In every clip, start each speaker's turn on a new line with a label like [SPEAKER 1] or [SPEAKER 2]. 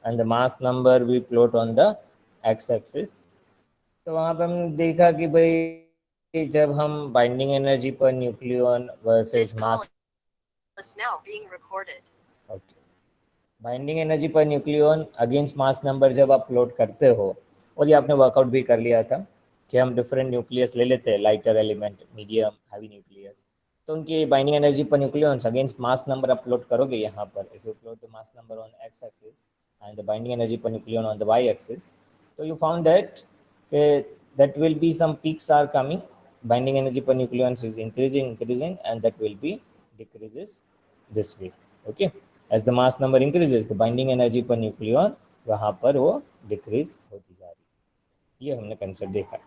[SPEAKER 1] and the mass number we plot on the x-axis. तो वहाँ पे हमने देखा कि भाई जब हम binding energy per nucleon versus mass okay binding energy per nucleon against mass number जब आप प्लॉट करते हो, और ये आपने वर्कआउट भी कर लिया था कि हम डिफरेंट न्यूक्लियस ले लेते हैं, lighter element, medium, heavy nucleus, तो उनकी बाइंडिंग एनर्जी पर न्यूक्लियंस अगेंस्ट मास नंबर आप प्लॉट करोगे यहाँ पर. If you plot the mass number on X axis and the binding energy per nucleon on the Y axis, तो you found that that will be some peaks are coming, binding energy per nucleons is increasing, and that will be decreases this way. Okay, as the mass number increases the binding energy per nucleon वहाँ पर वो decrease होती जा रही है. ये हमने concept देखा.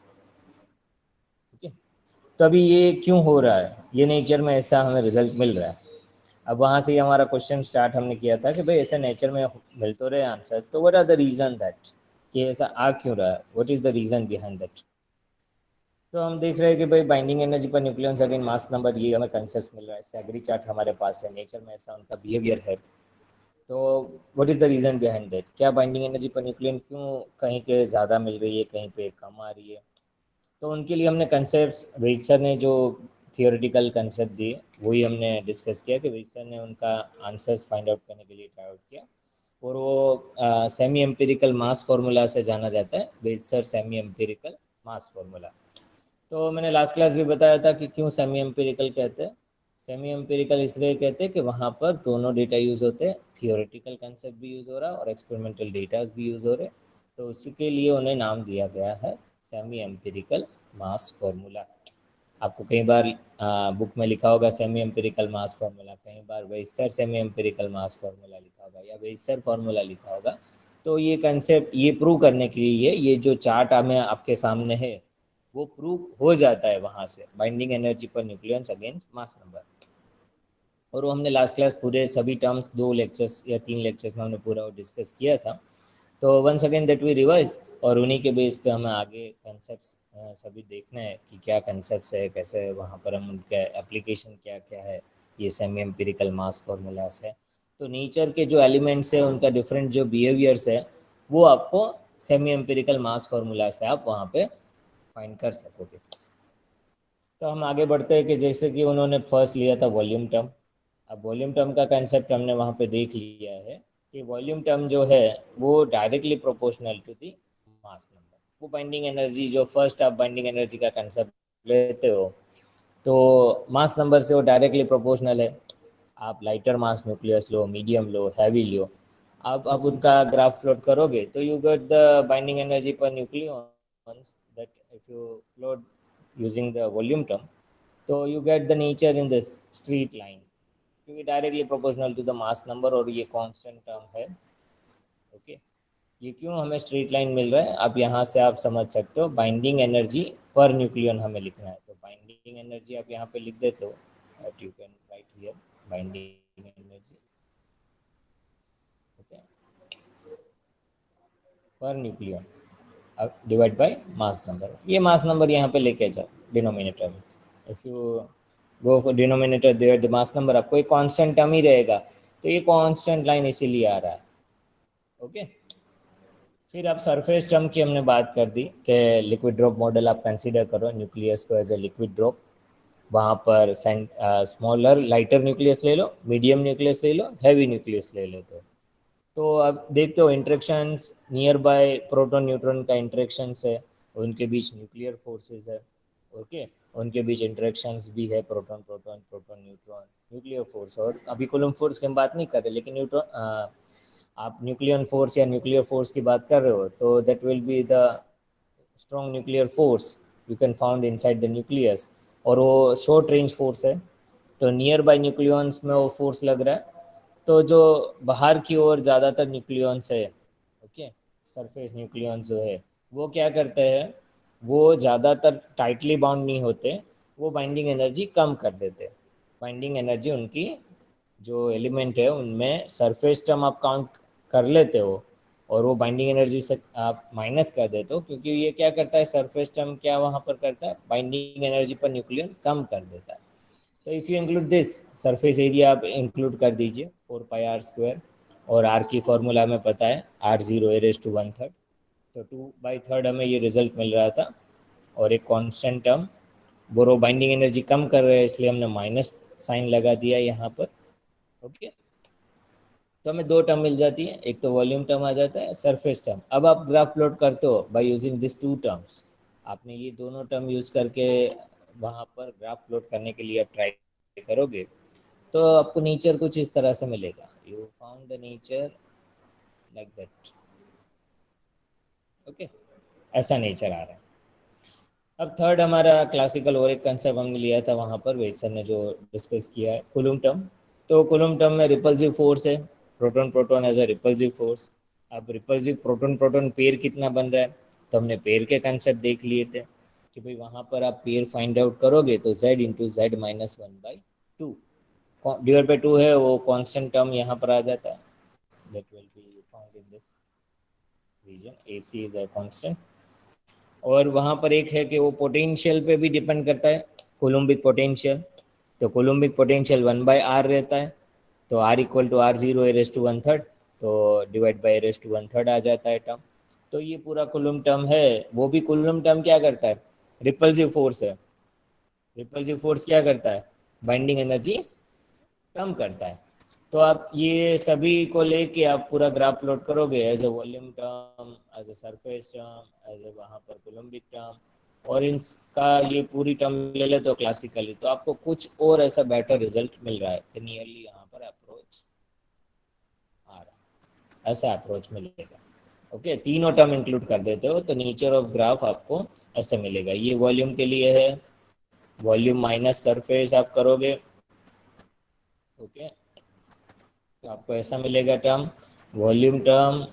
[SPEAKER 1] ओके, तो अभी ये क्यों हो रहा है, ये नेचर में ऐसा हमें रिजल्ट मिल रहा है. अब वहाँ से हमारा क्वेश्चन स्टार्ट हमने किया था कि भाई ऐसे नेचर में मिल तो रहे आंसर्स, तो what are the reason that, कि ऐसा आ क्यों रहा है, what is the reason behind that. तो हम देख रहे हैं कि भाई बाइंडिंग एनर्जी पर न्यूक्लियंस अगेन मास नंबर, ये हमें कंसेप्ट मिल रहा है. सैगरी चार्ट हमारे पास है, नेचर में ऐसा उनका बिहेवियर है. तो what is the reason behind that, क्या बाइंडिंग एनर्जी पर न्यूक्लियन क्यों कहीं पे ज़्यादा मिल रही है, कहीं पे कम आ रही है. तो उनके लिए हमने कंसेप्ट, वेद सर ने जो थियोरेटिकल कंसेप्ट दिए वही हमने डिस्कस किया, कि वेद सर ने उनका आंसर्स फाइंड आउट करने के लिए ट्राई आउट किया. और वो सेमी एम्पिरिकल मास फार्मूला से जाना जाता है, वेद sir semi empirical mass formula. तो मैंने लास्ट क्लास भी बताया था कि क्यों सेमी एम्पिरिकल कहते हैं. सेमी एम्पिरिकल इसलिए कहते हैं कि वहाँ पर दोनों डेटा यूज़ होते हैं, थियोरेटिकल कंसेप्ट भी यूज़ हो रहा है और एक्सपेरिमेंटल डेटाज भी यूज़ हो रहे हैं. तो उसी के लिए उन्हें नाम दिया गया है सेमी एम्पिरिकल मास फार्मूला. आपको कई बार बुक में लिखा होगा सेमी एम्पिरिकल मास फार्मूला, कई बार वेइसर सेमी एम्पिरिकल मास फार्मूला लिखा होगा या वेइसर फार्मूला लिखा होगा. तो ये कंसेप्ट ये प्रूव करने के लिए ये जो चार्ट हमें आपके सामने है वो प्रूव हो जाता है वहाँ से, बाइंडिंग एनर्जी पर न्यूक्लियंस अगेंस्ट मास नंबर. और वो हमने लास्ट क्लास पूरे सभी टर्म्स 2 लेक्चर्स या 3 लेक्चर्स में हमने पूरा डिस्कस किया था. तो once again that we revise, और उन्हीं के बेस पे हमें आगे कंसेप्ट्स सभी देखना है कि क्या कंसेप्ट्स है, कैसे वहाँ पर हम उनका एप्लीकेशन क्या क्या है, ये सेमी एम्पिरिकल मास फार्मूलास है. तो नेचर के जो एलिमेंट्स है उनका डिफरेंट जो बिहेवियर्स है वो आपको सेमी एम्पिरिकल मास फार्मूला से आप वहाँ पे फाइंड कर सकोगे. तो हम आगे बढ़ते हैं कि जैसे कि उन्होंने फर्स्ट लिया था वॉल्यूम टर्म. अब वॉल्यूम टर्म का कंसेप्ट हमने वहाँ पे देख लिया है कि वॉल्यूम टर्म जो है वो directly proportional to the mass number. वो बाइंडिंग एनर्जी जो फर्स्ट आप बाइंडिंग एनर्जी का कंसेप्ट लेते हो तो मास नंबर से वो डायरेक्टली प्रोपोर्शनल है. आप लाइटर मास न्यूक्लियस लो, मीडियम लो, हैवी लो, आप उनका ग्राफ प्लॉट करोगे तो you get the binding energy पर nucleons that if you plot using the volume term, so you get the nature in this straight line, क्योंकि directly proportional to the mass number और ये constant term है. Okay, ये क्यों हमें straight line मिल रहा है, आप यहाँ से आप समझ सकते हो. बाइंडिंग एनर्जी पर न्यूक्लियन हमें लिखना है, तो बाइंडिंग एनर्जी आप यहाँ पे लिख देते हो, but you can write here binding energy okay per nucleon divide by mass number. ये मास नंबर यहाँ पे लेके जाओ डिनोमिनेटर में. If you go for denominator there the mass number, आपको एक कांस्टेंट टर्म ही रहेगा, तो ये कांस्टेंट लाइन इसीलिए आ रहा है. ओके, फिर आप सरफेस टर्म की हमने बात कर दी कि लिक्विड ड्रॉप मॉडल आप कंसीडर करो न्यूक्लियस को एज ए लिक्विड ड्रॉप. वहाँ पर स्मॉलर लाइटर न्यूक्लियस ले लो, मीडियम न्यूक्लियस ले लो, हैवी न्यूक्लियस ले लेते हो. तो अब देखते हो interactions near by proton neutron का इंटरेक्शंस है, उनके बीच न्यूक्लियर फोर्सेस है. ओके, उनके बीच इंटरेक्शंस भी है, proton proton proton neutron nuclear force. और अभी कूलम्ब फोर्स की हम बात नहीं कर रहे, लेकिन न्यूट्रॉन आप न्यूक्लियर फोर्स या न्यूक्लियर फोर्स की बात कर रहे हो तो that will be the strong nuclear force you can found inside the nucleus. और वो शॉर्ट रेंज फोर्स है, तो नियर बाय न्यूक्लियंस में वो फोर्स लग रहा है. तो जो बाहर की ओर ज़्यादातर न्यूक्लियंस है, ओके, सरफेस न्यूक्लियंस जो है वो क्या करते हैं, वो ज़्यादातर टाइटली बाउंड नहीं होते, वो बाइंडिंग एनर्जी कम कर देते. बाइंडिंग एनर्जी उनकी जो एलिमेंट है उनमें सरफेस टर्म आप काउंट कर लेते हो और वो बाइंडिंग एनर्जी से आप माइनस कर देते हो, क्योंकि ये क्या करता है, सरफेस टर्म क्या वहाँ पर करता है, बाइंडिंग एनर्जी पर न्यूक्लियन कम कर देता है. तो if you include this surface area आप इंक्लूड कर दीजिए 4 पाई आर स्क्वायर. और आर की फॉर्मूला हमें पता है R0 a⁻1/3, तो 2/3 हमें ये रिजल्ट मिल रहा था। और एक कांस्टेंट टर्म, बोरो बाइंडिंग एनर्जी कम कर रहे हैं इसलिए हमने माइनस साइन लगा दिया यहाँ पर। ओके, तो हमें दो टर्म मिल जाती है, एक तो वॉल्यूम टर्म आ जाता है, सरफेस टर्म। अब आप ग्राफ प्लॉट करते हो by using this two terms, आपने ये दोनों टर्म यूज करके वहाँ पर ग्राफ प्लॉट करने के लिए आप ट्राई करोगे तो आपको नेचर कुछ इस तरह से मिलेगा। You found the nature like that. Okay, ऐसा नेचर आ रहा है। अब थर्ड हमारा क्लासिकल और एक कंसेप्ट हमने लिया था वहाँ पर वेट सर ने जो डिस्कस किया है, कूलम्ब टर्म। तो कूलम्ब टर्म में रिपल्सिव फोर्स है, proton proton as a repulsive force. अब रिपल्सिव प्रोटॉन प्रोटॉन पेयर कितना बन रहा है, तो हमने पेयर के कंसेप्ट देख लिए थे कि भाई वहाँ पर आप पेयर फाइंड आउट करोगे तो z into Z minus 1/2 divide by 2 है, वो कांस्टेंट टर्म यहाँ पर आ जाता है। That will be found in this region, AC is a constant. और वहाँ पर एक है कि वो पोटेंशियल पे भी डिपेंड करता है, कोलम्बिक पोटेंशियल। तो कोलम्बिक पोटेंशियल 1/r रहता है, तो R equal to R0 a⁻1/3, तो डिवाइड बाई a⁻1/3 आ जाता है टर्म। तो ये पूरा कुलम टर्म है। वो भी कुलम टर्म क्या करता है, रिपल्सिव फोर्स है। रिपल्सिव फोर्स क्या करता है, बाइंडिंग एनर्जी कम करता है। तो आप ये सभी को लेके आप पूरा ग्राफ प्लॉट करोगे as a volume term, as a surface term, as a वहाँ पर कोलम्बिक टर्म, और इनका ये पूरी टर्म ले ले तो क्लासिकली, तो आपको कुछ और ऐसा बेटर रिजल्ट मिल रहा है, नियरली यहाँ पर अप्रोच आ रहा है, ऐसा अप्रोच मिलेगा। ओके, तीनों टर्म इंक्लूड कर देते हो तो नेचर ऑफ ग्राफ आपको ऐसे मिलेगा। ये वॉल्यूम के लिए है, वॉल्यूम माइनस सरफेस आप करोगे। ओके, तो आपको ऐसा मिलेगा term, volume term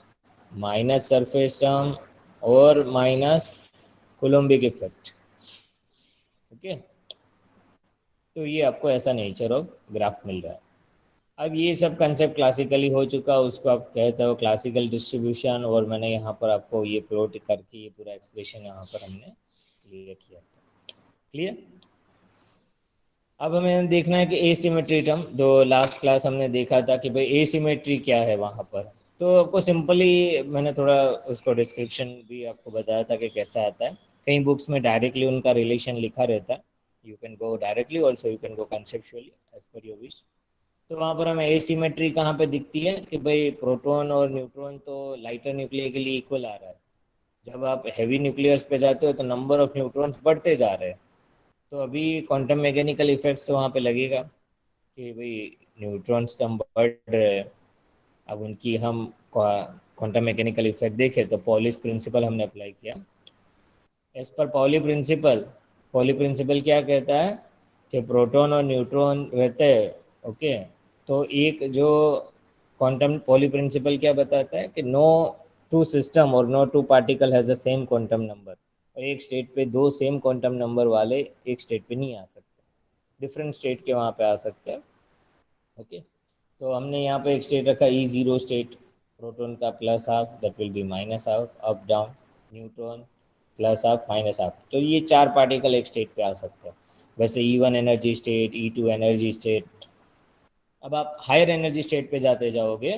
[SPEAKER 1] minus surface term और माइनस कोलम्बिक इफेक्ट। ओके, तो ये आपको ऐसा नेचर ऑफ ग्राफ मिल रहा है। अब ये सब कंसेप्ट क्लासिकली हो चुका, उसको आप कहते हो क्लासिकल डिस्ट्रीब्यूशन, और मैंने यहाँ पर आपको ये प्लॉट करके ये पूरा एक्सप्रेशन यहाँ पर हमने क्लियर किया था। क्लियर? अब हमें देखना है कि एसिमेट्री टर्म, जो लास्ट क्लास हमने देखा था कि भाई एसिमेट्री क्या है वहाँ पर। तो आपको सिंपली मैंने थोड़ा उसको डिस्क्रिप्शन भी आपको बताया था कि कैसा आता है। कई बुक्स में डायरेक्टली उनका रिलेशन लिखा रहता है, you can go directly also, you can go conceptually as per your wish. तो वहाँ पर हमें एसिमेट्री कहाँ पे दिखती है कि भाई प्रोटॉन और न्यूट्रॉन तो लाइटर न्यूक्लियर के लिए इक्वल आ रहा है, जब आप हैवी न्यूक्लियर्स पे जाते हो तो नंबर ऑफ न्यूट्रॉन्स बढ़ते जा रहे हैं। तो अभी क्वांटम मैकेनिकल इफेक्ट्स तो वहाँ पे लगेगा कि भाई न्यूट्रॉन्स तो हम बढ़ रहे हैं। अब उनकी हम क्वांटम मैकेनिकल इफेक्ट देखें तो पॉलिस प्रिंसिपल हमने अप्लाई किया। एज पर पॉली प्रिंसिपल क्या कहता है कि प्रोटॉन और न्यूट्रॉन रहते हैं। ओके, तो एक जो क्वांटम पॉली प्रिंसिपल क्या बताता है कि नो टू सिस्टम और no two particle has the same quantum number, और एक स्टेट पे दो सेम क्वांटम नंबर वाले एक स्टेट पे नहीं आ सकते, डिफरेंट स्टेट के वहाँ पे आ सकते हैं। ओके, तो हमने यहाँ पे एक स्टेट रखा E0 स्टेट, प्रोटॉन का plus half that will B minus half, up down, neutron plus half minus half, तो ये चार पार्टिकल एक स्टेट पे आ सकते हैं। वैसे E1 energy state, E2 energy state. अब आप हायर एनर्जी स्टेट पे जाते जाओगे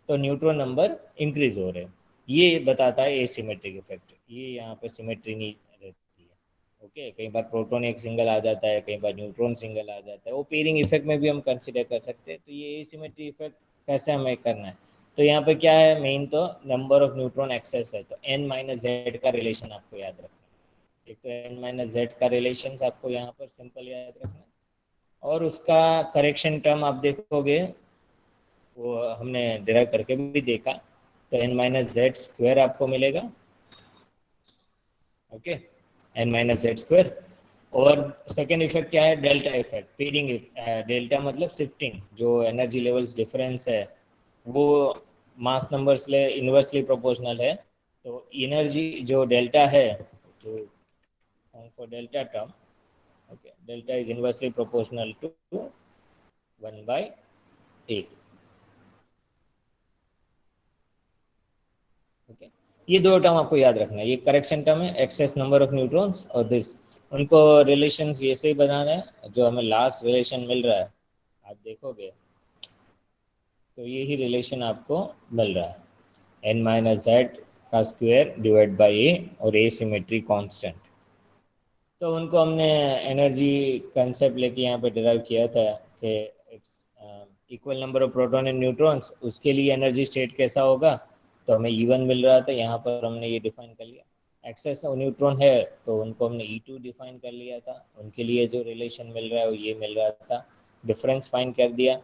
[SPEAKER 1] तो न्यूट्रॉन नंबर इंक्रीज हो रहे हैं। ये बताता है एसिमेट्रिक इफेक्ट, ये यहाँ पे सिमेट्री नहीं रहती है। ओके, कई बार प्रोटॉन एक सिंगल आ जाता है, कई बार न्यूट्रॉन सिंगल आ जाता है, वो पेयरिंग इफेक्ट में भी हम कंसिडर कर सकते हैं। तो ये एसिमेट्री इफेक्ट कैसे हमें करना है, तो यहाँ पे क्या है, मेन तो नंबर ऑफ न्यूट्रॉन एक्सेस है, तो n माइनस जेड का रिलेशन आपको याद रखना है। एक तो n माइनस जेड का रिलेशन आपको यहाँ पर सिंपल याद रखना है, और उसका करेक्शन टर्म आप देखोगे वो हमने डिराइव करके भी देखा, तो n-z² आपको मिलेगा। Okay, n-z²। और सेकेंड इफेक्ट क्या है, डेल्टा इफेक्ट, पेयरिंग। डेल्टा मतलब शिफ्टिंग, जो एनर्जी लेवल्स डिफरेंस है वो मास नंबर्स ले इन्वर्सली प्रोपोर्शनल है। तो एनर्जी जो डेल्टा है, जो for delta term, okay, delta is inversely proportional to 1/8। ओके, ये दो टर्म आपको याद रखना है, ये करेक्शन टर्म है, एक्सेस नंबर ऑफ न्यूट्रॉन्स, और दिस, उनको रिलेशंस ऐसे ही बनाना है जो हमें लास्ट रिलेशन मिल रहा है। आप देखोगे तो ये ही रिलेशन आपको मिल रहा है, n माइनस जेड का स्क्वायर डिवाइड बाई ए और ए सिमेट्री कांस्टेंट। तो उनको हमने एनर्जी कंसेप्ट लेके यहाँ पे डिराइव किया था कि equal number of proton and neutrons, उसके लिए एनर्जी स्टेट कैसा होगा। तो हमें E1 मिल रहा था, यहाँ पर हमने ये डिफाइन कर लिया। एक्सेस न्यूट्रॉन है तो उनको हमने E2 डिफाइन कर लिया था, उनके लिए जो रिलेशन मिल रहा है वो ये मिल रहा था। डिफरेंस फाइंड कर दिया,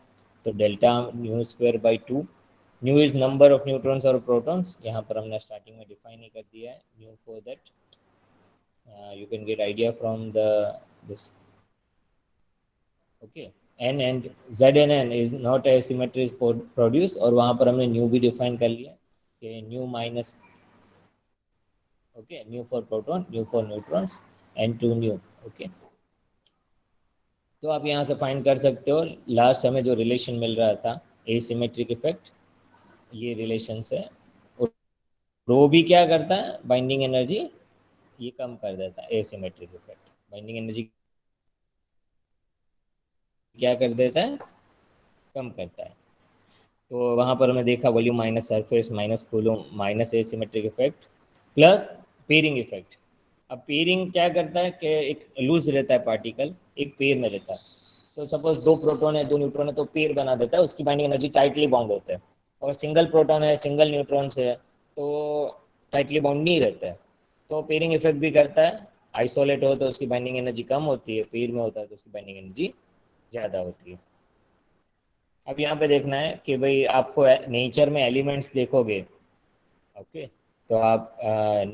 [SPEAKER 1] तो delta nu square by 2। New is number of neutrons और प्रोटॉन्स, यहाँ पर हमने स्टार्टिंग में डिफाइन ही कर दिया है new for that. You can get idea from the this. Okay, n and z and n is not a symmetry is produce, और वहां पर हमने न्यू भी डिफाइन कर लिया कि nu minus, okay, nu for proton, nu for neutrons and to nu. Okay, तो आप यहाँ से फाइंड कर सकते हो। लास्ट हमें जो रिलेशन मिल रहा था एसिमेट्रिक इफेक्ट, ये रिलेशन से रो भी क्या करता है, बाइंडिंग एनर्जी ये कम कर देता है। एसिमेट्रिक इफेक्ट बाइंडिंग एनर्जी क्या कर देता है, कम करता है। तो वहाँ पर हमने देखा volume minus surface minus coulomb minus asymmetric effect plus pairing effect. अब पेयरिंग क्या करता है कि एक लूज रहता है पार्टिकल, एक पेयर में रहता है। तो सपोज दो प्रोटॉन है दो न्यूट्रॉन है तो पेयर बना देता है, उसकी बाइंडिंग एनर्जी टाइटली बाउंड होता है। और सिंगल प्रोटॉन है सिंगल न्यूट्रॉन्स है तो टाइटली बाउंड नहीं रहता है। तो पेयरिंग इफेक्ट भी करता है। आइसोलेट हो तो उसकी बाइंडिंग एनर्जी कम होती है, पेयर में होता है तो उसकी बाइंडिंग एनर्जी ज़्यादा होती है। अब यहाँ पे देखना है कि भाई आपको नेचर में एलिमेंट्स देखोगे, ओके, तो आप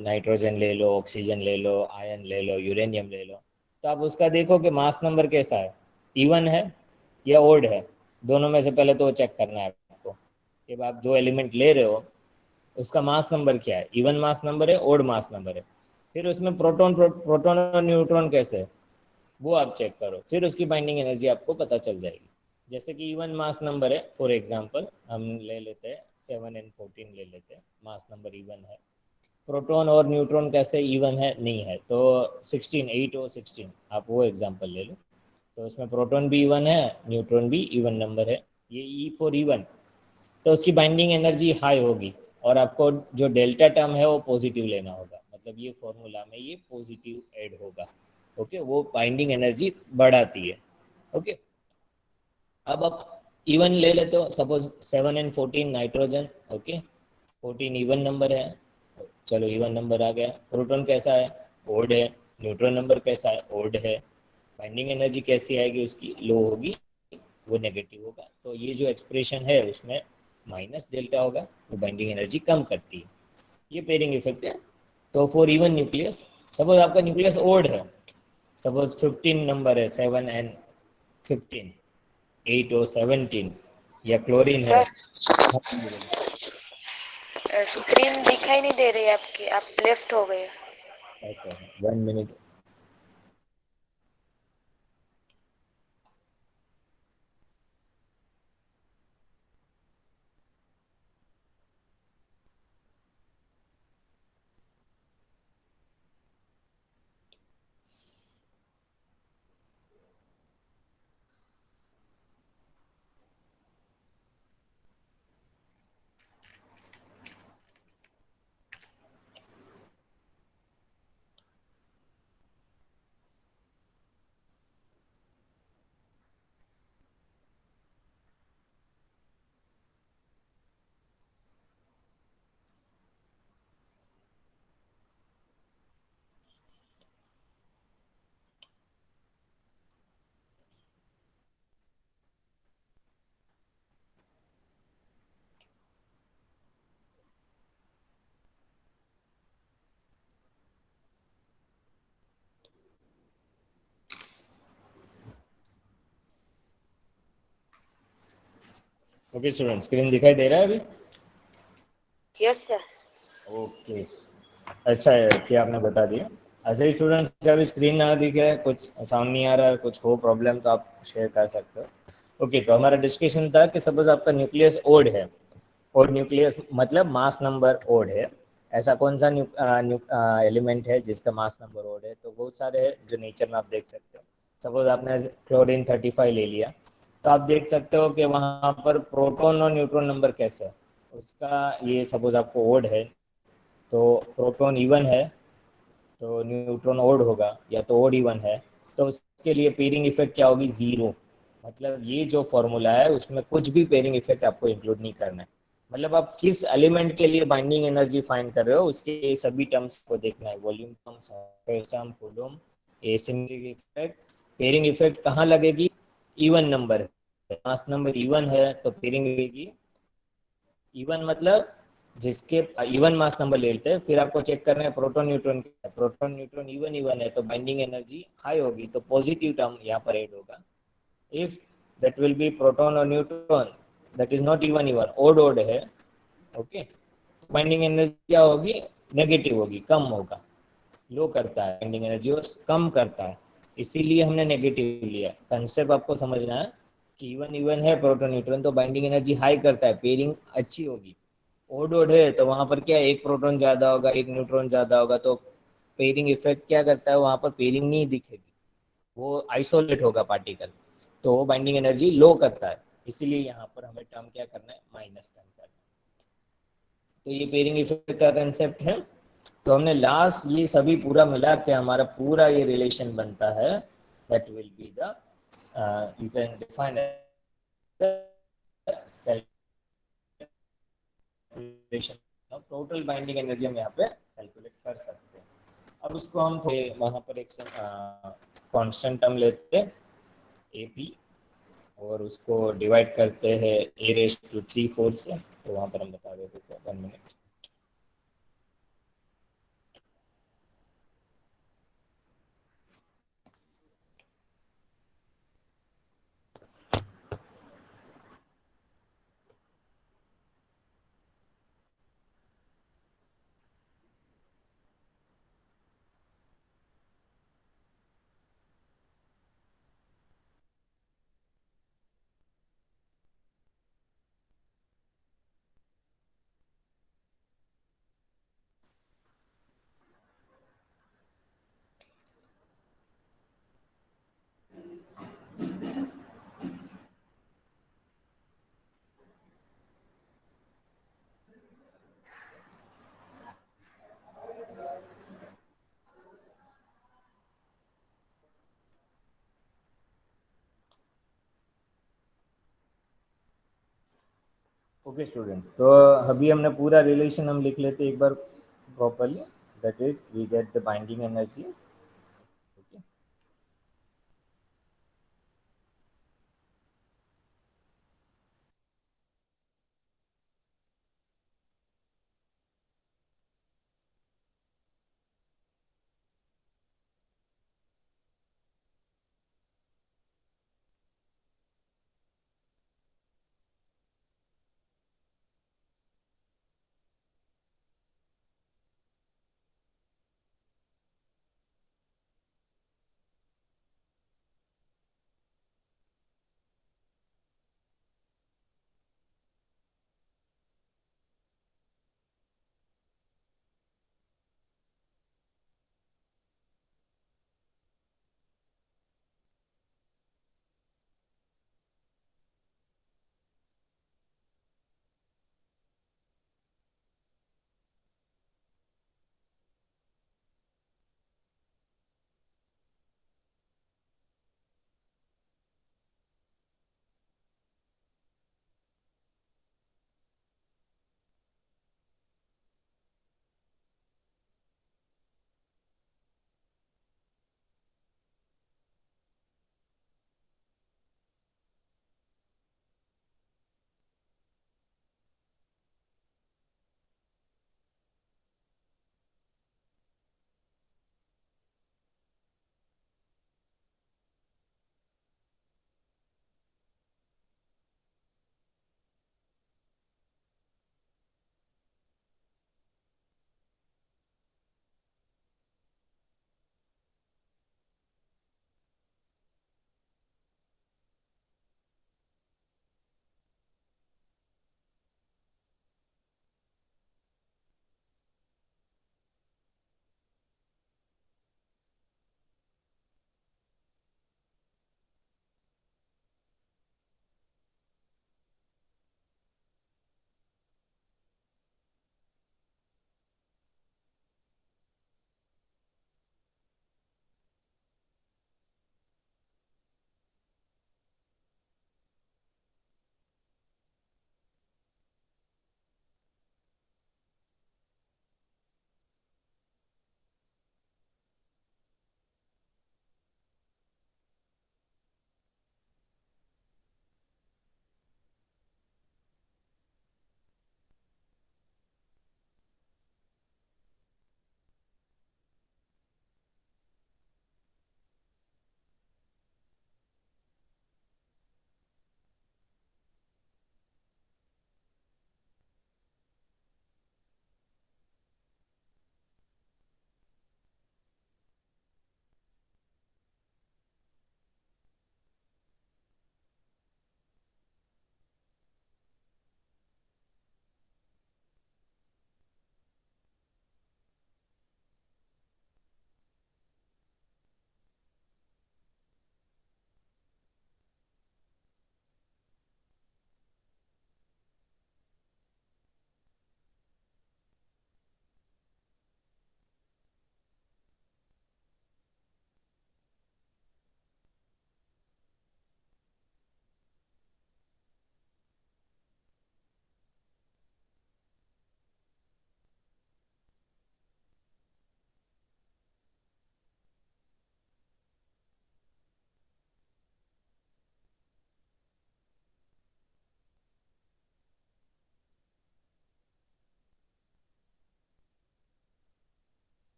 [SPEAKER 1] नाइट्रोजन ले लो, ऑक्सीजन ले लो, आयन ले लो, यूरेनियम ले लो, तो आप उसका देखो कि मास नंबर कैसा है, इवन है या ओड है। दोनों में से पहले तो चेक करना है आपको कि आप जो एलिमेंट ले रहे हो उसका मास नंबर क्या है, इवन मास नंबर है, ओड मास नंबर है। फिर उसमें प्रोटॉन और न्यूट्रॉन कैसे है वो आप चेक करो, फिर उसकी बाइंडिंग एनर्जी आपको पता चल जाएगी। जैसे कि इवन मास नंबर है, फॉर एग्जांपल हम ले लेते हैं 7 and 14 ले लेते हैं, मास नंबर इवन है। प्रोटॉन और न्यूट्रॉन कैसे इवन है, नहीं है, तो 16 8 और 16 आप वो एग्जांपल ले लो। तो उसमें प्रोटॉन भी इवन है, न्यूट्रॉन भी इवन नंबर है, ये ई फॉर इवन, तो उसकी बाइंडिंग एनर्जी हाई होगी। और आपको जो डेल्टा टर्म है वो पॉजिटिव लेना होगा, मतलब ये फॉर्मूला में ये पॉजिटिव ऐड होगा। ओके, वो बाइंडिंग एनर्जी बढ़ाती है। ओके, अब आप इवन ले लेते हो, suppose 7 and 14 nitrogen, okay, 14 even number है, चलो इवन नंबर आ गया। प्रोटॉन कैसा है, ओड है। न्यूट्रॉन नंबर कैसा है, ओड है। बाइंडिंग एनर्जी कैसी आएगी उसकी, लो होगी, वो नेगेटिव होगा। तो ये जो एक्सप्रेशन है उसमें माइनस डेल्टा होगा, वो बाइंडिंग एनर्जी कम करती है। ये पेयरिंग इफेक्ट है। तो फॉर इवन न्यूक्लियस, सपोज आपका न्यूक्लियस ओड है, सपोज 15 नंबर है, 7 and 15, 8 और 17, या क्लोरीन है।
[SPEAKER 2] सर, स्क्रीन दिखाई नहीं दे रही आपकी, आप लेफ्ट हो गए।
[SPEAKER 1] ऐसा 1 मिनट। ओके स्टूडेंट, स्क्रीन दिखाई दे रहा है अभी?
[SPEAKER 2] Yes sir.
[SPEAKER 1] ओके, अच्छा है कि आपने बता दिया। ऐसे ही स्टूडेंट्स जब स्क्रीन ना दिखे, कुछ साउंड नहीं आ रहा है, कुछ हो प्रॉब्लम, तो आप शेयर कर सकते हो। ओके, तो हमारा डिस्कशन था कि सपोज आपका न्यूक्लियस ओड है, और न्यूक्लियस मतलब मास नंबर ओड है। ऐसा कौन सा एलिमेंट है जिसका मास नंबर ओड है? तो बहुत सारे हैं जो नेचर में आप देख सकते हो। सपोज आपने क्लोरीन 35 ले लिया, तो आप देख सकते हो कि वहाँ पर प्रोटॉन और न्यूट्रॉन नंबर कैसा है उसका। ये सपोज आपको ओड है, तो प्रोटॉन इवन है तो न्यूट्रॉन ओड होगा, या तो ओड इवन है तो उसके लिए पेयरिंग इफेक्ट क्या होगी, जीरो। मतलब ये जो फॉर्मूला है उसमें कुछ भी पेयरिंग इफेक्ट आपको इंक्लूड नहीं करना है। मतलब आप किस एलिमेंट के लिए बाइंडिंग एनर्जी फाइंड कर रहे हो उसके सभी टर्म्स को देखना है, volume terms, term, coulomb, asymmetric effect. Pairing effect कहाँ लगेगी, इवन नंबर है, मास नंबर इवन है तो पेयरिंग लगेगी। इवन मतलब जिसके इवन मास नंबर ले लेते हैं, फिर आपको चेक करना है proton neutron, proton neutron even even है तो बाइंडिंग एनर्जी हाई होगी, तो पॉजिटिव टर्म यहाँ पर ऐड होगा। If that will be proton or neutron that is not even even odd odd है, ओके, बाइंडिंग एनर्जी क्या होगी, नेगेटिव होगी, कम होगा, लो करता है बाइंडिंग एनर्जी और कम करता है, इसीलिए हमने नेगेटिव लिया। कंसेप्ट आपको समझना है कि इवन इवन है प्रोटॉन न्यूट्रॉन तो बाइंडिंग एनर्जी हाई करता है, पेयरिंग अच्छी होगी। ओड ओड है तो वहां पर क्या, एक प्रोटॉन ज्यादा होगा एक न्यूट्रॉन ज्यादा होगा, तो पेयरिंग इफेक्ट क्या करता है, वहां पर पेयरिंग नहीं दिखेगी, वो आइसोलेट होगा पार्टिकल, तो वो बाइंडिंग एनर्जी लो करता है। इसीलिए यहाँ पर हमें टर्म क्या करना है, माइनस टर्म करना है। तो ये पेयरिंग इफेक्ट का कंसेप्ट है। तो हमने लास्ट ये सभी पूरा मिला के हमारा पूरा ये रिलेशन बनता है, that will be the you can define calculation of total binding energy हम यहाँ पे कैलकुलेट कर सकते हैं। अब उसको हम थोड़े वहाँ पर एक कांस्टेंट टर्म लेते हैं ए पी, और उसको डिवाइड करते हैं ए रेस टू 3/4 से, तो वहाँ पर हम बता देते थे 1 मिनट। ओके स्टूडेंट्स, तो अभी हमने पूरा रिलेशन हम लिख लेते एक बार properly, that is we get the binding energy, okay.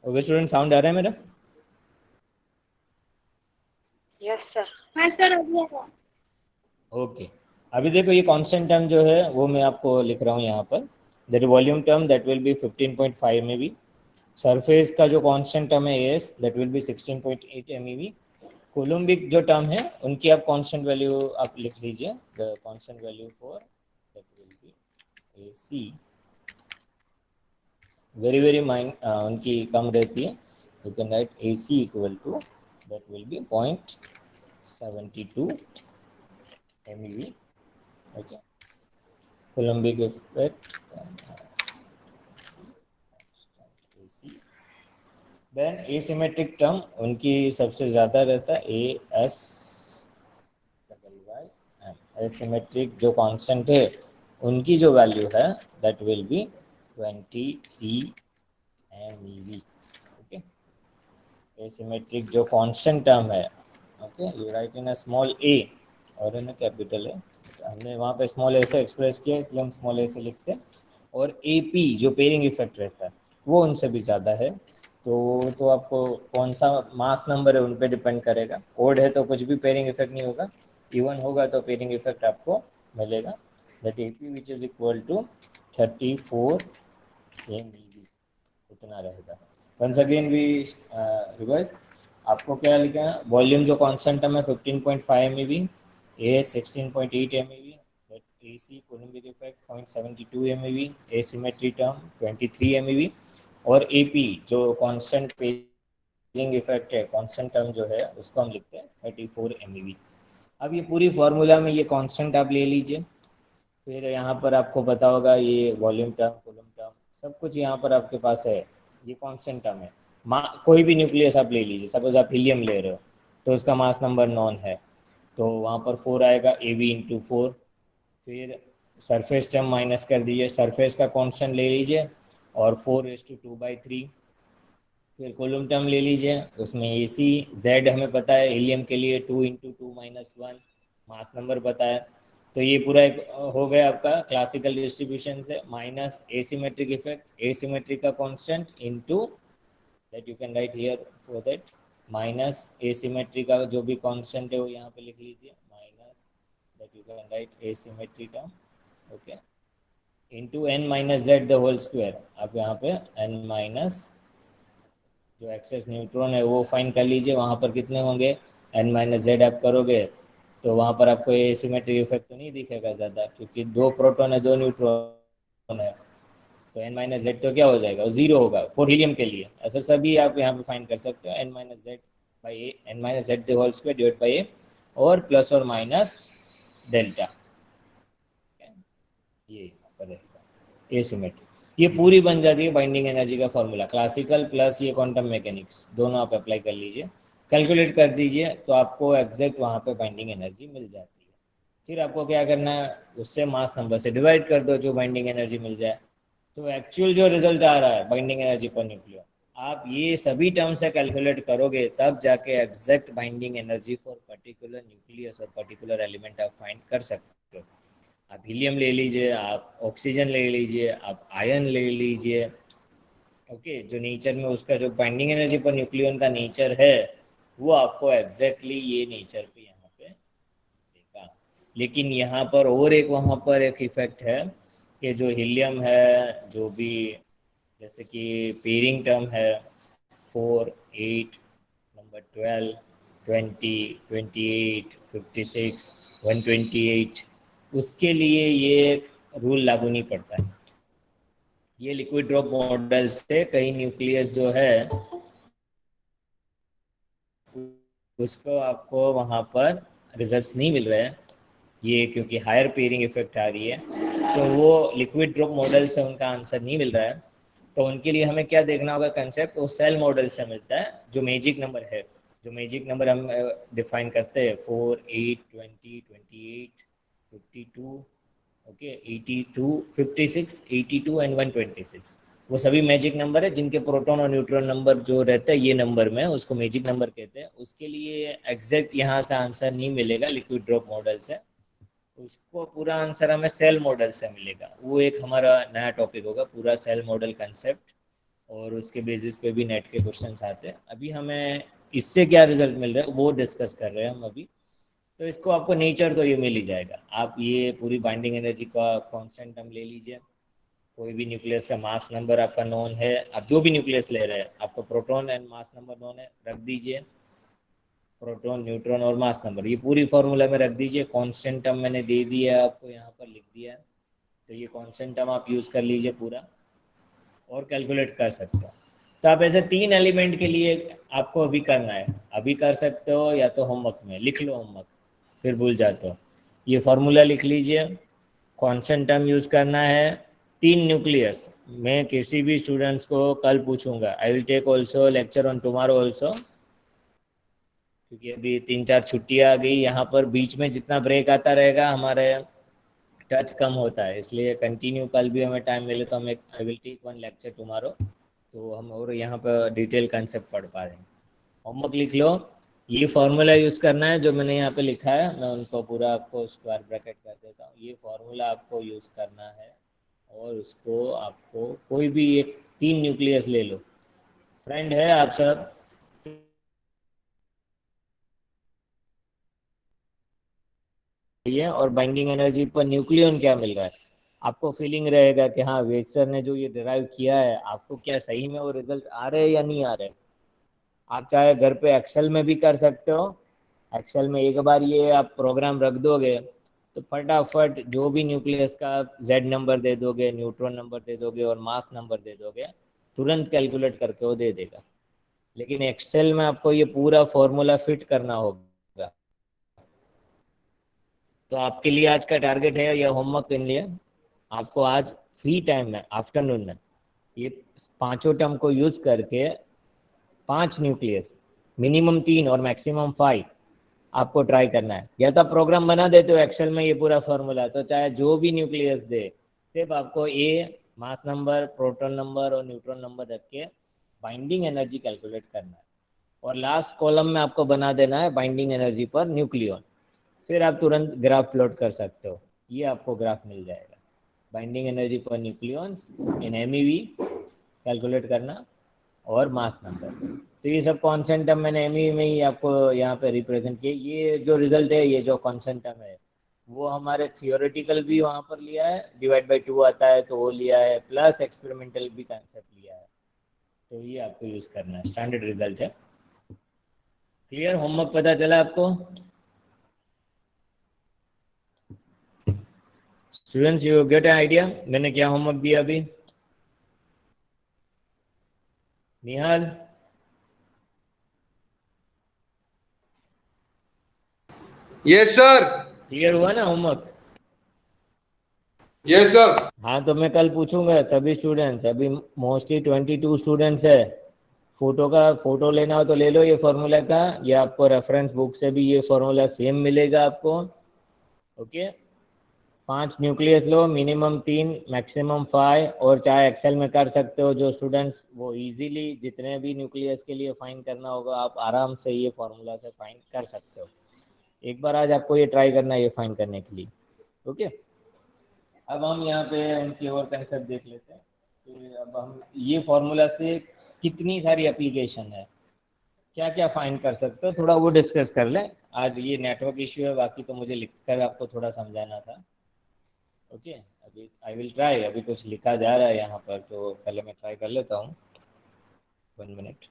[SPEAKER 1] Okay student, sound आ रहा है मेरा?
[SPEAKER 2] Yes sir.
[SPEAKER 3] हाँ सर, अभी आ रहा है।
[SPEAKER 1] ओके, अभी देखो ये कांस्टेंट टर्म जो है वो मैं आपको लिख रहा हूँ यहाँ पर, that volume term that will be 15.5 में बी, सरफेस का जो कांस्टेंट टर्म है as that will be 16.8 MeV, Coulombic जो टर्म है उनकी आप कांस्टेंट वैल्यू आप लिख लीजिए, the constant value for that will be A C very माइन उनकी कम रहती है, you can write A C equal to that will be 0.72 MeV. Okay, Coulombic effect AC, then asymmetric term उनकी सबसे ज़्यादा रहता है A S double Y M, asymmetric जो कांस्टेंट है उनकी जो वैल्यू है that will be 23 MeV. Okay, asymmetric जो कांस्टेंट टर्म है, okay you write in a small A और इन अ कैपिटल ए, हमने वहाँ पे स्मॉल ए से एक्सप्रेस किया इसलिए हम स्मॉल ए से लिखते हैं, और ए पी जो पेयरिंग इफेक्ट रहता है वो उनसे भी ज़्यादा है, तो आपको कौन सा मास नंबर है उन पे डिपेंड करेगा, ओड है तो कुछ भी पेयरिंग इफेक्ट नहीं होगा, इवन होगा तो पेयरिंग इफेक्ट आपको मिलेगा, that A P which is equal to 34 MeV उतना रहेगा। वंस अगेन वी रिवर्स, आपको क्या लिखा है, वॉल्यूम जो कांस्टेंट है 15.5 MeV, A 16.8 MeV, that A C Coulombic effect 0.72 MeV, asymmetry term 23 MeV, और ए पी जो कांस्टेंट पेयरिंग इफेक्ट है, कांस्टेंट टर्म जो है उसको हम लिखते हैं 34 MeV। अब ये पूरी फार्मूला में ये कांस्टेंट आप ले लीजिए, फिर यहाँ पर आपको पता होगा ये वॉल्यूम टर्म कूलम टर्म सब कुछ यहाँ पर आपके पास है, ये कांस्टेंट टर्म है। कोई भी न्यूक्लियस आप ले लीजिए, सपोज आप हीलियम ले रहे हो तो उसका मास नंबर नॉन है, तो वहाँ पर 4 आएगा Av/4, फिर सरफेस टर्म माइनस कर दीजिए, सरफेस का कांस्टेंट ले लीजिए और 4:2/3, फिर कॉलम टर्म ले लीजिए, उसमें ए सी जेड हमें पता है हीलियम के लिए 2 × 2 - 1 मास नंबर पता है, तो ये पूरा एक हो गया आपका क्लासिकल डिस्ट्रीब्यूशन से, माइनस एसिमेट्रिक इफेक्ट एसिमेट्रिक का constant into that you can write here for that, minus asymmetry का जो भी कांस्टेंट है वो यहाँ पे लिख लीजिए, minus that you can write asymmetry term, okay, into n - z the whole square, आप यहाँ पे n- जो एक्सेस न्यूट्रॉन है वो फाइन कर लीजिए, वहाँ पर कितने होंगे, n - z आप करोगे तो वहाँ पर आपको ये सिमेट्रिक इफेक्ट तो नहीं दिखेगा ज़्यादा, क्योंकि 2 प्रोटॉन है 2 न्यूट्रॉन है, तो n - z तो क्या हो जाएगा, वो जीरो होगा फॉर हीलियम के लिए, ऐसा सभी आप यहाँ पे फाइन कर सकते हो, n - z the whole square divide by A, और प्लस और माइनस डेल्टा, ये यहाँ पर रहेगा एसिमेट्रिक, ये पूरी बन जाती है बाइंडिंग एनर्जी का फॉर्मूला, क्लासिकल प्लस ये क्वांटम मैकेनिक्स दोनों आप अप्लाई कर लीजिए, कैलकुलेट कर दीजिए तो आपको एग्जैक्ट वहाँ पे बाइंडिंग एनर्जी मिल जाती है। फिर आपको क्या करना है, उससे मास नंबर से डिवाइड कर दो जो बाइंडिंग एनर्जी मिल जाए, तो एक्चुअल जो रिजल्ट आ रहा है बाइंडिंग एनर्जी पर न्यूक्लियन, आप ये सभी टर्म से कैलकुलेट करोगे तब जाके exact binding energy for particular nucleus और पर्टिकुलर एलिमेंट आप फाइंड कर सकते हो। आप हीलियम ले लीजिए, आप ऑक्सीजन ले लीजिए, आप आयन ले लीजिए, ओके, जो नेचर में उसका जो बाइंडिंग एनर्जी पर न्यूक्लियन का नेचर है वो आपको एग्जैक्टली ये नेचर पे यहाँ पे देगा। लेकिन यहाँ पर और एक वहाँ पर एक इफेक्ट है कि जो हीलियम है, जो भी जैसे कि पेयरिंग टर्म है 4, 8, नंबर 12, 20, 28, 56, 128, उसके लिए ये रूल लागू नहीं पड़ता है, ये लिक्विड ड्रॉप मॉडल से कई न्यूक्लियस जो है उसको आपको वहाँ पर रिजल्ट्स नहीं मिल रहे हैं, ये क्योंकि हायर पेयरिंग इफेक्ट आ रही है, तो वो लिक्विड ड्रॉप मॉडल से उनका आंसर नहीं मिल रहा है, तो उनके लिए हमें क्या देखना होगा कंसेप्ट, वो सेल मॉडल से मिलता है, जो मैजिक नंबर है, जो मैजिक नंबर हम डिफाइन करते हैं 4, 8, 20, 28, 52, ओके, 82, 56, 82 एंड 126, वो सभी मैजिक नंबर है जिनके प्रोटॉन और न्यूट्रॉन नंबर जो रहता है ये नंबर में, उसको मैजिक नंबर कहते हैं। उसके लिए एग्जैक्ट यहाँ से आंसर नहीं मिलेगा लिक्विड ड्रॉप मॉडल से, उसको पूरा आंसर हमें सेल मॉडल से मिलेगा, वो एक हमारा नया टॉपिक होगा पूरा सेल मॉडल कंसेप्ट, और उसके बेसिस पे भी नेट के क्वेश्चंस आते हैं। अभी हमें इससे क्या रिजल्ट मिल रहा है वो डिस्कस कर रहे हैं हम अभी। तो इसको आपको नेचर तो ये मिल ही जाएगा। आप ये पूरी बाइंडिंग एनर्जी का कांस्टेंट टर्म ले लीजिए। कोई भी न्यूक्लियस का मास नंबर आपका नोन है, आप जो भी न्यूक्लियस ले रहे हैं आपको proton and mass number known है, रख दीजिए। प्रोटॉन, न्यूट्रॉन और मास नंबर ये पूरी फॉर्मूला में रख दीजिए। कांस्टेंट टर्म मैंने दे दिया है आपको, यहाँ पर लिख दिया है। तो ये कांस्टेंट टर्म आप यूज़ कर लीजिए पूरा और कैलकुलेट कर सकते हो। तो आप ऐसे 3 एलिमेंट के लिए आपको अभी करना है, अभी कर सकते हो या तो होमवर्क में लिख लो, होमवर्क फिर भूल जाते हो। ये फार्मूला लिख लीजिए, कांस्टेंट टर्म यूज़ करना है। 3 न्यूक्लियस मैं किसी भी स्टूडेंट्स को कल पूछूंगा। I will take also lecture on tomorrow also, क्योंकि अभी 3-4 छुट्टियाँ आ गई यहाँ पर। बीच में जितना ब्रेक आता रहेगा हमारे टच कम होता है, इसलिए कंटिन्यू कल भी हमें टाइम मिले तो हम एक I will take one lecture tomorrow, तो हम और यहाँ पर डिटेल कंसेप्ट पढ़ पा रहे हैं। होमवर्क लिख लो, ये फार्मूला यूज़ करना है जो मैंने यहाँ पे लिखा है, मैं उनको पूरा आपको स्क्वायर ब्रैकेट कर देता हूँ। ये फार्मूला आपको यूज़ करना है और उसको आपको कोई भी एक 3 न्यूक्लियस ले लो। फ्रेंड है आप सब, और बाइंडिंग एनर्जी पर न्यूक्लियन क्या मिल रहा है आपको फीलिंग रहेगा कि हाँ वेद सर ने जो ये डिराइव किया है, आपको क्या सही में वो रिजल्ट आ रहे हैं या नहीं आ रहे। आप चाहे घर पे एक्सेल में भी कर सकते हो। एक्सेल में एक बार ये आप प्रोग्राम रख दोगे तो फटाफट जो भी न्यूक्लियस का जेड नंबर दे दोगे, न्यूट्रॉन नंबर दे दोगे और मास नंबर दे दोगे, तुरंत कैलकुलेट करके वो दे देगा। लेकिन एक्सेल में आपको ये पूरा फॉर्मूला फिट करना होगा। तो आपके लिए आज का टारगेट है या होमवर्क के लिए, आपको आज फ्री टाइम में आफ्टरनून में ये पांचों टर्म को यूज करके 5 न्यूक्लियस, मिनिमम 3 और मैक्सिमम 5 आपको ट्राई करना है। या तो आप प्रोग्राम बना देते हो एक्सेल में ये पूरा फॉर्मूला, तो चाहे जो भी न्यूक्लियस दे सिर्फ आपको ए, मास नंबर, प्रोटॉन नंबर और न्यूट्रॉन नंबर रख के बाइंडिंग एनर्जी कैलकुलेट करना है। और लास्ट कॉलम में आपको बना देना है बाइंडिंग एनर्जी पर न्यूक्लियन। फिर आप तुरंत ग्राफ प्लॉट कर सकते हो, ये आपको ग्राफ मिल जाएगा। बाइंडिंग एनर्जी पर न्यूक्लियन इन एमईवी कैलकुलेट करना और मास नंबर। तो ये सब कॉन्सेंट टर्म मैंने एमईवी में ही आपको यहाँ पे रिप्रेजेंट किए। ये जो रिजल्ट है, ये जो कॉन्सेंट टर्म है, वो हमारे थियोरेटिकल भी वहाँ पर लिया है, डिवाइड बाई 2 आता है तो वो लिया है, प्लस एक्सपेरिमेंटल भी कंसेप्ट लिया है। तो ये आपको यूज़ करना है, स्टैंडर्ड रिजल्ट है। क्लियर, होमवर्क पता चला आपको students? You get an idea मैंने क्या होमवर्क दिया अभी? निहाल,
[SPEAKER 3] यस सर।
[SPEAKER 1] क्लियर हुआ ना होमवर्क?
[SPEAKER 3] Yes sir.
[SPEAKER 1] हाँ तो मैं कल पूछूंगा सभी स्टूडेंट्स। अभी मोस्टली 22 स्टूडेंट्स है। फोटो का फोटो लेना हो तो ले लो ये फार्मूला का, ये आपको रेफरेंस बुक से भी ये फार्मूला सेम मिलेगा आपको। ओके, 5 न्यूक्लियस लो, मिनिमम 3 मैक्सिमम 5, और चाहे एक्सेल में कर सकते हो जो स्टूडेंट्स, वो इजीली जितने भी न्यूक्लियस के लिए फाइंड करना होगा आप आराम से ये फार्मूला से फाइंड कर सकते हो। एक बार आज आपको ये ट्राई करना है ये फाइंड करने के लिए। ओके, अब हम यहाँ पे उनकी और कंसेप्ट देख लेते हैं कि अब हम ये फार्मूला से कितनी सारी एप्लीकेशन है, क्या क्या फाइंड कर सकते हो, थोड़ा वो डिस्कस कर लें। आज ये नेटवर्क इश्यू है, बाकी तो मुझे लिखकर आपको थोड़ा समझाना था। ओके, अभी आई विल ट्राई, अभी कुछ लिखा जा रहा है यहाँ पर तो पहले मैं ट्राई कर लेता हूँ। 1 मिनट।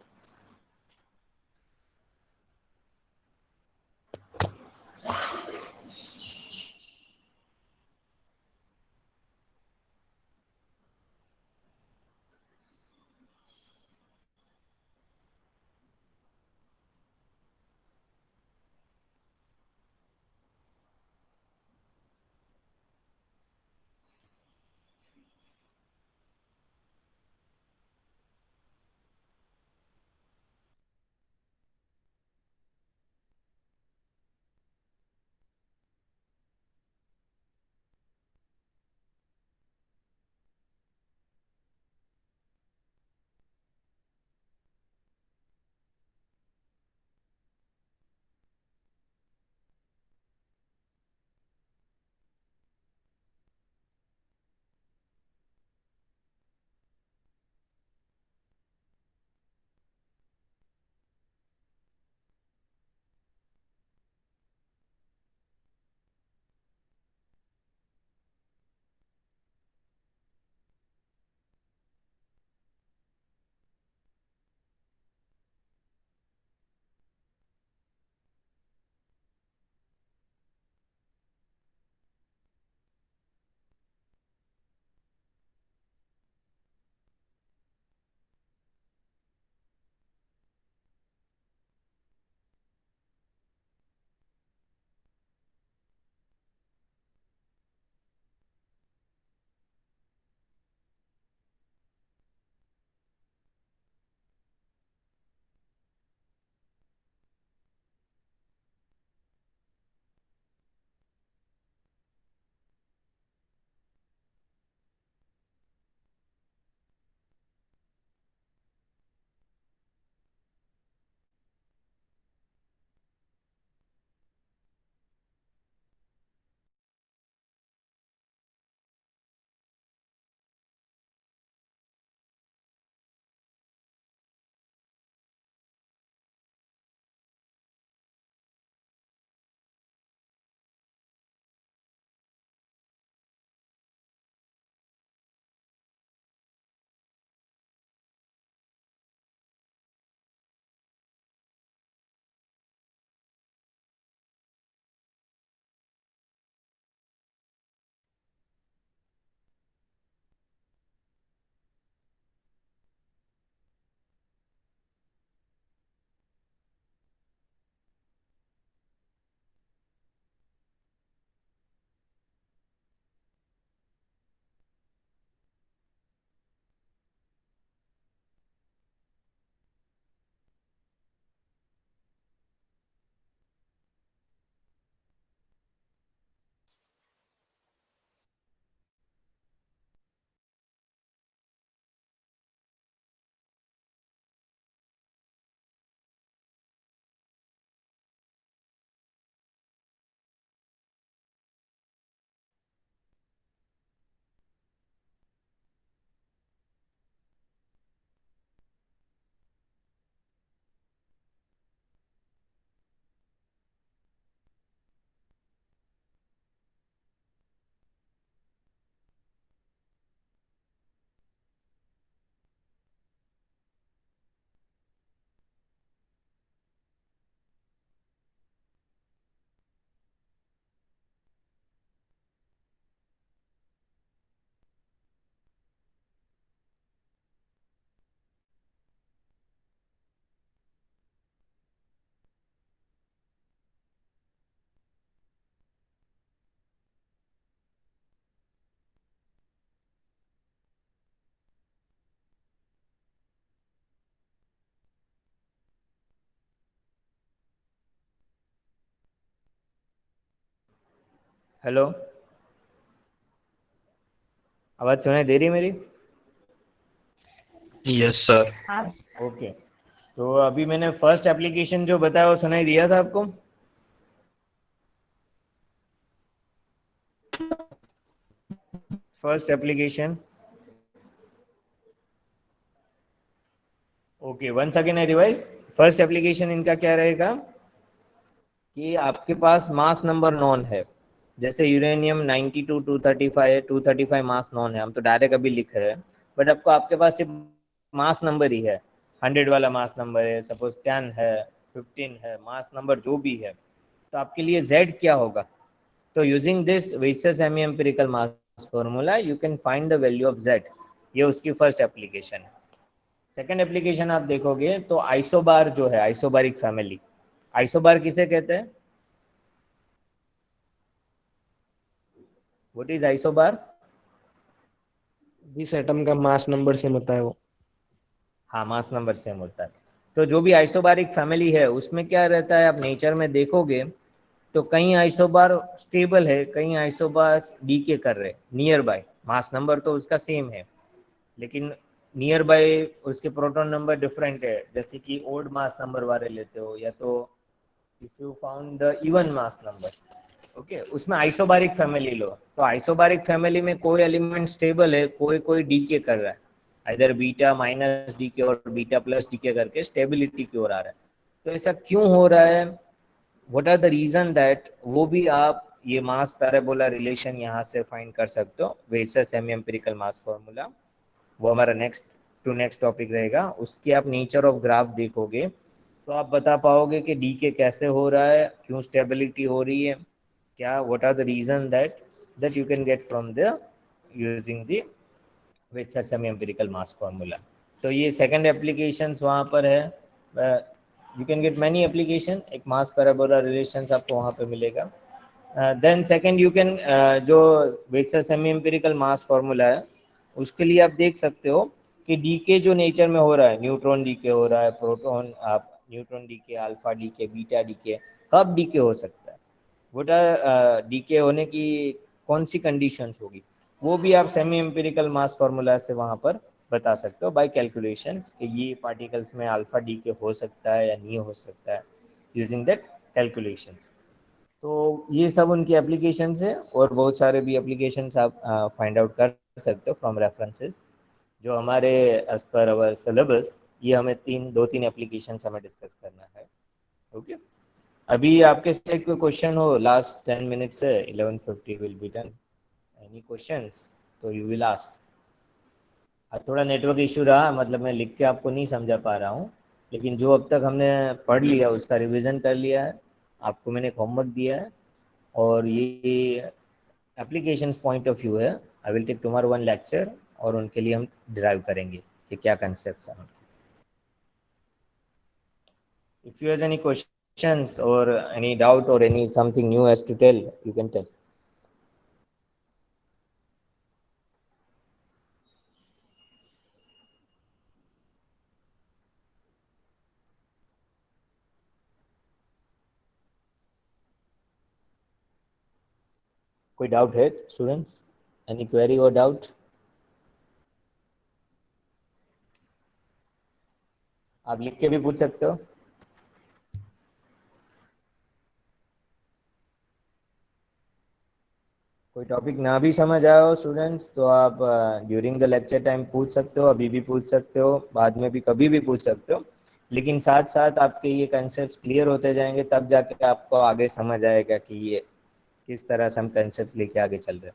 [SPEAKER 1] हेलो, आवाज़ सुनाई दे रही है मेरी?
[SPEAKER 4] Yes sir.
[SPEAKER 1] ओके, तो अभी मैंने फर्स्ट एप्लीकेशन जो बताया वो सुनाई दिया था आपको? First application. Okay, once again I revise. First application इनका क्या रहेगा कि आपके पास मास नंबर नॉन है, जैसे यूरेनियम 92 235 235 मास नॉन है, हम तो डायरेक्ट अभी लिख रहे हैं, बट आपको आपके पास सिर्फ मास नंबर ही है, 100 वाला मास नंबर है, सपोज 10 है, 15 है, मास नंबर जो भी है, तो आपके लिए Z क्या होगा? तो यूजिंग दिस वेसियस semi empirical mass formula you can find the value of Z। ये उसकी फर्स्ट एप्लीकेशन है। सेकेंड एप्लीकेशन आप देखोगे तो आइसोबार जो है, आइसोबारिक फैमिली, आइसोबार किसे कहते हैं? What is isobar?
[SPEAKER 5] जिस एटम का मास नंबर सेम होता है वो।
[SPEAKER 1] हाँ, मास नंबर सेम होता है। तो जो भी आइसोबारिक फैमिली है उसमें क्या रहता है, आप नेचर में देखोगे तो कई आइसोबार स्टेबल है, कई आइसोबार डीके कर रहे, नियर बाय, मास नंबर तो उसका सेम है लेकिन नियर बाय उसके प्रोटॉन नंबर डिफरेंट है, जैसे कि ओड मास नंबर वाले लेते हो, या तो if you found the even mass number, okay, उसमें आइसोबारिक फैमिली लो, तो आइसोबारिक फैमिली में कोई एलिमेंट स्टेबल है, कोई कोई डीके कर रहा है, इधर बीटा माइनस डीके और बीटा प्लस डीके करके स्टेबिलिटी की ओर आ रहा है। तो ऐसा क्यों हो रहा है, what are the reason that, वो भी आप ये मास पैराबोला रिलेशन यहाँ से फाइंड कर सकते हो, Weizsacker semi empirical mass formula, वो हमारा नेक्स्ट टॉपिक रहेगा। उसके आप नेचर ऑफ ग्राफ देखोगे तो आप बता पाओगे कि डीके कैसे हो रहा है, क्यों स्टेबिलिटी हो रही है, क्या what are the reason that you can get from the using the Weizsacker semi empirical mass formula. तो ये सेकंड एप्लीकेशंस वहाँ पर है, you can get many application, एक मास पैराबोला रिलेशंस आपको वहाँ पे मिलेगा। देन सेकंड यू कैन, जो Weizsacker semi empirical mass formula है उसके लिए आप देख सकते हो कि डीके जो नेचर में हो रहा है, न्यूट्रॉन डीके हो रहा है, प्रोटॉन, आप neutron decay, alpha decay, beta decay, कब डीके हो सकता है, वोट डीके होने की कौन सी कंडीशंस होगी, वो भी आप सेमी एम्पिरिकल मास फार्मूला से वहां पर बता सकते हो बाय कैलकुलेशंस कि ये पार्टिकल्स में अल्फा डीके हो सकता है या नहीं हो सकता है, यूजिंग दैट कैलकुलेशंस। तो ये सब उनकी एप्लीकेशंस है, और बहुत सारे भी एप्लीकेशंस आप फाइंड आउट कर सकते हो फ्रॉम रेफरेंसेस, जो हमारे एज पर अवर सिलेबस, ये हमें दो तीन एप्लीकेशंस हमें डिस्कस करना है। ओके, अभी आपके सेट कोई क्वेश्चन हो, लास्ट 10 मिनट्स है, 11:50 will be done, any questions तो यू विल आस्क। आज थोड़ा नेटवर्क इशू रहा, मतलब मैं लिख के आपको नहीं समझा पा रहा हूँ, लेकिन जो अब तक हमने पढ़ लिया उसका रिवीजन कर लिया है, आपको मैंने होमवर्क दिया है, और ये एप्लीकेशंस पॉइंट ऑफ व्यू है। I will take tomorrow one lecture और उनके लिए हम डिराइव करेंगे कि क्या कंसेप्ट हैं। If you have any questions और एनी डाउट और any something new has to tell, you can tell. कोई डाउट है स्टूडेंट्स, एनी क्वेरी और डाउट? आप लिख के भी पूछ सकते हो। कोई टॉपिक ना भी समझ आया हो स्टूडेंट्स तो आप ड्यूरिंग द लेक्चर टाइम पूछ सकते हो, अभी भी पूछ सकते हो, बाद में भी कभी भी पूछ सकते हो, लेकिन साथ साथ आपके ये कंसेप्ट क्लियर होते जाएंगे, तब जाके आपको आगे समझ आएगा कि ये किस तरह से हम कंसेप्ट लेके आगे चल रहे हैं।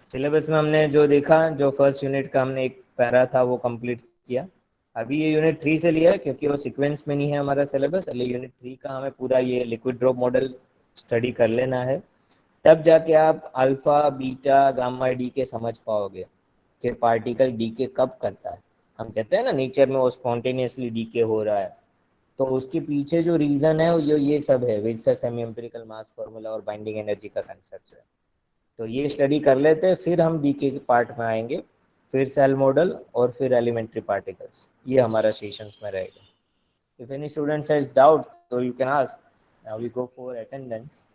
[SPEAKER 1] सिलेबस में हमने जो देखा, जो फर्स्ट यूनिट का हमने एक पैरा था वो कंप्लीट किया। अभी ये यूनिट 3 से लिया है क्योंकि वो सीक्वेंस में नहीं है हमारा सिलेबस, अगले यूनिट 3 का हमें पूरा ये लिक्विड ड्रॉप मॉडल स्टडी कर लेना है, तब जाके आप अल्फा बीटा गामा डी के समझ पाओगे कि पार्टिकल डी के कब करता है। हम कहते हैं ना नेचर में वो स्पॉन्टेनियसली डी के हो रहा है, तो उसके पीछे जो रीजन है ये सब है, Vesara semi empirical mass formula और बाइंडिंग एनर्जी का कंसेप्ट है। तो ये स्टडी कर लेते हैं, फिर हम डी के पार्ट में आएंगे, फिर सेल मॉडल और फिर एलिमेंट्री पार्टिकल्स, ये हमारा सेशंस में रहेगा। If any students has doubt तो you can ask. Now we go for attendance.